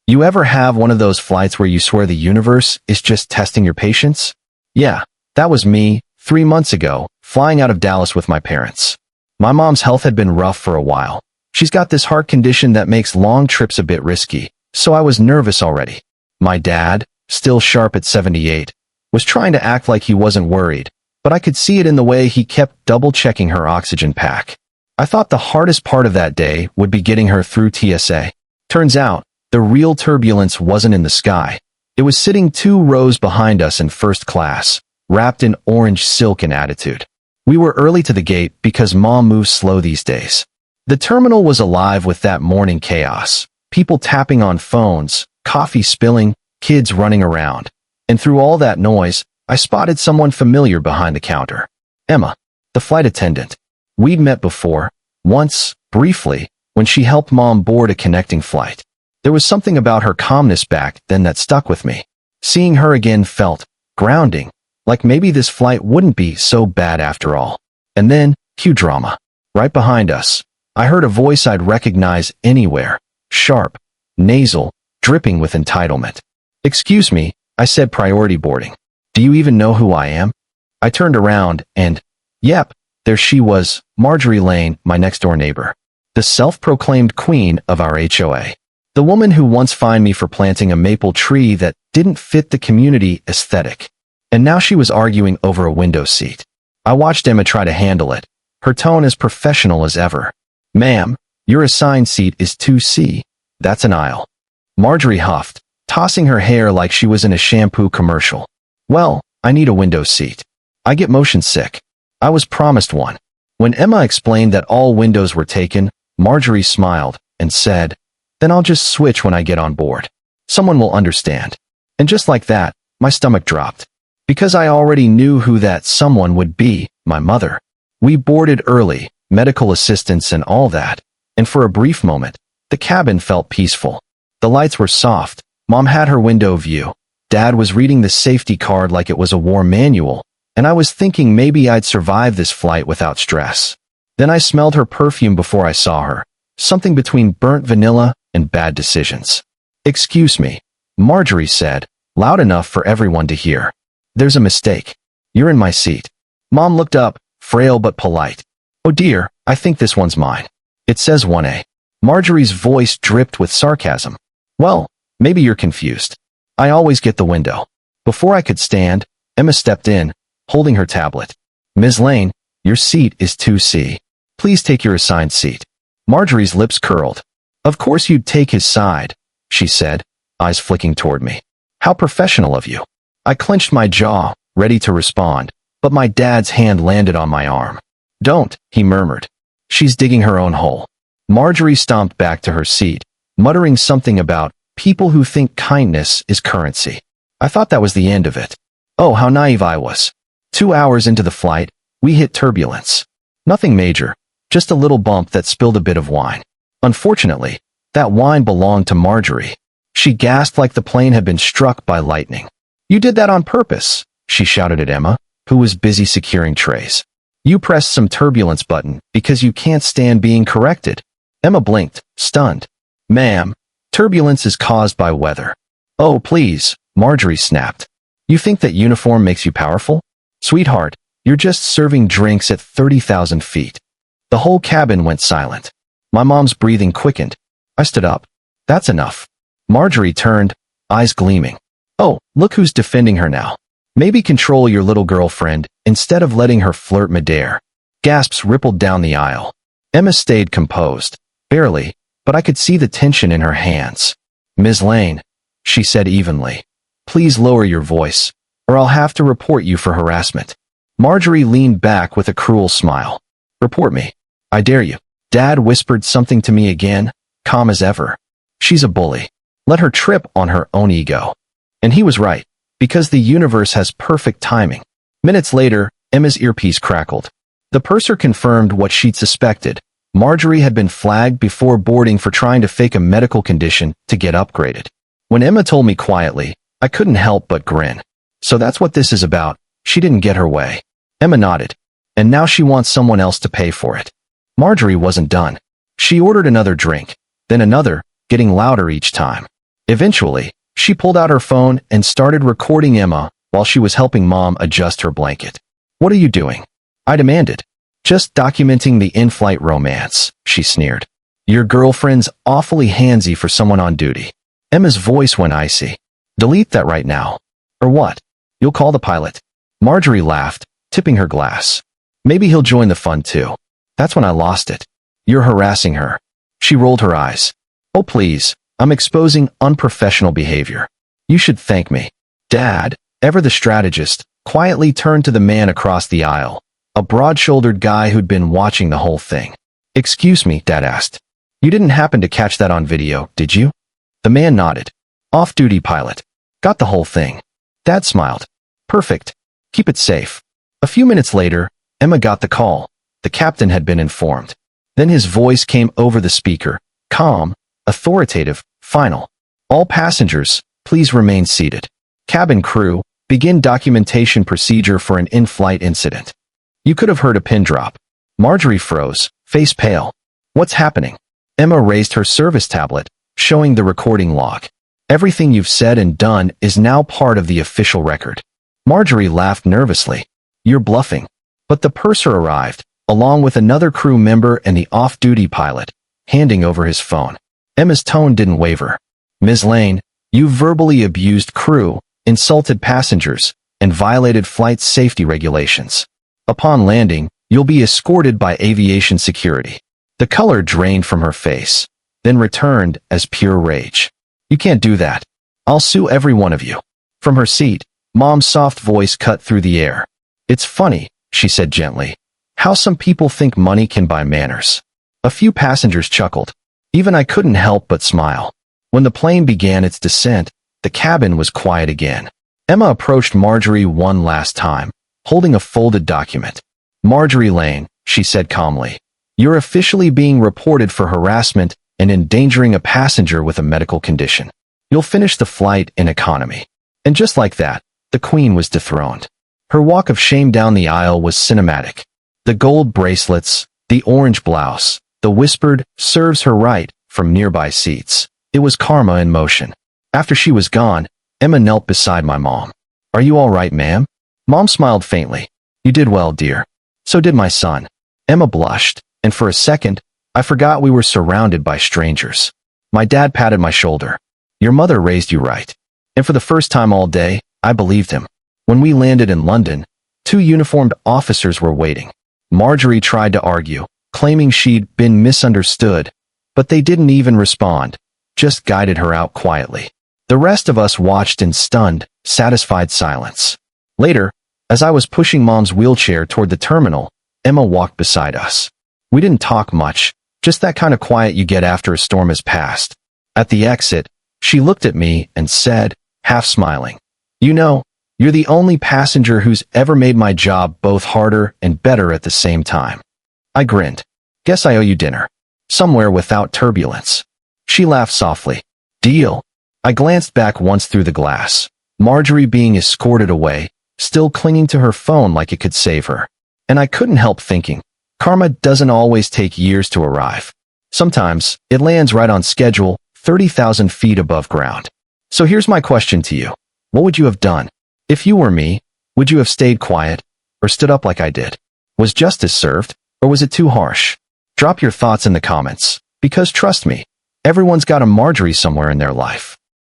You ever have one of those flights where you swear the universe is just testing your patience? Yeah, that was me, 3 months ago, flying out of Dallas with my parents. My mom's health had been rough for a while. She's got this heart condition that makes long trips a bit risky, so I was nervous already. My dad, still sharp at 78, was trying to act like he wasn't worried, but I could see it in the way he kept double-checking her oxygen pack. I thought the hardest part of that day would be getting her through TSA. Turns out, the real turbulence wasn't in the sky. It was sitting 2 rows behind us in first class, wrapped in orange silk and attitude. We were early to the gate because Mom moves slow these days. The terminal was alive with that morning chaos. People tapping on phones, coffee spilling, kids running around. And through all that noise, I spotted someone familiar behind the counter. Emma, the flight attendant. We'd met before, once, briefly, when she helped Mom board a connecting flight. There was something about her calmness back then that stuck with me. Seeing her again felt grounding, like maybe this flight wouldn't be so bad after all. And then, cue drama. Right behind us, I heard a voice I'd recognize anywhere, sharp, nasal, dripping with entitlement. "Excuse me," I said, priority boarding. "Do you even know who I am?" I turned around and, yep, there she was, Marjorie Lane, my next-door neighbor. The self-proclaimed queen of our HOA. The woman who once fined me for planting a maple tree that didn't fit the community aesthetic. And now she was arguing over a window seat. I watched Emma try to handle it, her tone as professional as ever. "Ma'am, your assigned seat is 2C. That's an aisle." Marjorie huffed, tossing her hair like she was in a shampoo commercial. "Well, I need a window seat. I get motion sick." I was promised one. When Emma explained that all windows were taken, Marjorie smiled and said, "Then I'll just switch when I get on board. Someone will understand." And just like that, my stomach dropped. Because I already knew who that someone would be, my mother. We boarded early, medical assistance and all that, and for a brief moment, the cabin felt peaceful. The lights were soft, Mom had her window view, Dad was reading the safety card like it was a war manual, and I was thinking maybe I'd survive this flight without stress. Then I smelled her perfume before I saw her, something between burnt vanilla and bad decisions. "Excuse me," Marjorie said, loud enough for everyone to hear. "There's a mistake. You're in my seat." Mom looked up, frail but polite. "Oh dear, I think this one's mine. It says 1A. Marjorie's voice dripped with sarcasm. "Well, maybe you're confused. I always get the window." Before I could stand, Emma stepped in, holding her tablet. "Ms. Lane, your seat is 2C. Please take your assigned seat." Marjorie's lips curled. "Of course you'd take his side," she said, eyes flicking toward me. "How professional of you." I clenched my jaw, ready to respond, but my dad's hand landed on my arm. "Don't," he murmured. "She's digging her own hole." Marjorie stomped back to her seat, muttering something about people who think kindness is currency. I thought that was the end of it. Oh, how naive I was. 2 hours into the flight, we hit turbulence. Nothing major, just a little bump that spilled a bit of wine. Unfortunately, that wine belonged to Marjorie. She gasped like the plane had been struck by lightning. "You did that on purpose," she shouted at Emma, who was busy securing trays. "You pressed some turbulence button because you can't stand being corrected." Emma blinked, stunned. "Ma'am, turbulence is caused by weather." "Oh, please," Marjorie snapped. "You think that uniform makes you powerful? Sweetheart, you're just serving drinks at 30,000 feet." The whole cabin went silent. My mom's breathing quickened. I stood up. "That's enough." Marjorie turned, eyes gleaming. "Oh, look who's defending her now. Maybe control your little girlfriend instead of letting her flirt midair." Gasps rippled down the aisle. Emma stayed composed. Barely, but I could see the tension in her hands. "Ms. Lane," she said evenly, "please lower your voice, or I'll have to report you for harassment." Marjorie leaned back with a cruel smile. "Report me. I dare you." Dad whispered something to me again, calm as ever. "She's a bully. Let her trip on her own ego." And he was right, because the universe has perfect timing. Minutes later, Emma's earpiece crackled. The purser confirmed what she'd suspected. Marjorie had been flagged before boarding for trying to fake a medical condition to get upgraded. When Emma told me quietly, I couldn't help but grin. So that's what this is about. She didn't get her way. Emma nodded. And now she wants someone else to pay for it. Marjorie wasn't done. She ordered another drink, then another, getting louder each time. Eventually, she pulled out her phone and started recording Emma while she was helping Mom adjust her blanket. "What are you doing?" I demanded. "Just documenting the in-flight romance," she sneered. "Your girlfriend's awfully handsy for someone on duty." Emma's voice went icy. "Delete that right now." "Or what? You'll call the pilot?" Marjorie laughed, tipping her glass. "Maybe he'll join the fun too." That's when I lost it. "You're harassing her." She rolled her eyes. "Oh please, I'm exposing unprofessional behavior. You should thank me." Dad, ever the strategist, quietly turned to the man across the aisle, a broad-shouldered guy who'd been watching the whole thing. "Excuse me," Dad asked. "You didn't happen to catch that on video, did you?" The man nodded. "Off-duty pilot. Got the whole thing." Dad smiled. "Perfect. Keep it safe." A few minutes later, Emma got the call. The captain had been informed. Then his voice came over the speaker, calm, authoritative, final. "All passengers, please remain seated. Cabin crew, begin documentation procedure for an in-flight incident." You could have heard a pin drop. Marjorie froze, face pale. "What's happening?" Emma raised her service tablet, showing the recording log. "Everything you've said and done is now part of the official record." Marjorie laughed nervously. "You're bluffing." But the purser arrived, along with another crew member and the off-duty pilot, handing over his phone. Emma's tone didn't waver. "Ms. Lane, you verbally abused crew, insulted passengers, and violated flight safety regulations. Upon landing, you'll be escorted by aviation security." The color drained from her face, then returned as pure rage. "You can't do that. I'll sue every one of you." From her seat, Mom's soft voice cut through the air. "It's funny," she said gently, "how some people think money can buy manners." A few passengers chuckled. Even I couldn't help but smile. When the plane began its descent, the cabin was quiet again. Emma approached Marjorie one last time, holding a folded document. "Marjorie Lane," she said calmly, "you're officially being reported for harassment and endangering a passenger with a medical condition. You'll finish the flight in economy." And just like that, the Queen was dethroned. Her walk of shame down the aisle was cinematic. The gold bracelets, the orange blouse, the whispered, "serves her right," from nearby seats. It was karma in motion. After she was gone, Emma knelt beside my mom. "Are you all right, ma'am?" Mom smiled faintly. "You did well, dear. So did my son." Emma blushed, and for a second, I forgot we were surrounded by strangers. My dad patted my shoulder. "Your mother raised you right." And for the first time all day, I believed him. When we landed in London, 2 uniformed officers were waiting. Marjorie tried to argue, claiming she'd been misunderstood, but they didn't even respond, just guided her out quietly. The rest of us watched in stunned, satisfied silence. Later, as I was pushing Mom's wheelchair toward the terminal, Emma walked beside us. We didn't talk much, just that kind of quiet you get after a storm has passed. At the exit, she looked at me and said, half smiling, "You know, you're the only passenger who's ever made my job both harder and better at the same time." I grinned. "Guess I owe you dinner. Somewhere without turbulence." She laughed softly. "Deal." I glanced back once through the glass. Marjorie being escorted away, still clinging to her phone like it could save her. And I couldn't help thinking, karma doesn't always take years to arrive. Sometimes, it lands right on schedule, 30,000 feet above ground. So here's my question to you. What would you have done? If you were me, would you have stayed quiet, or stood up like I did? Was justice served, or was it too harsh? Drop your thoughts in the comments, because trust me, everyone's got a Marjorie somewhere in their life.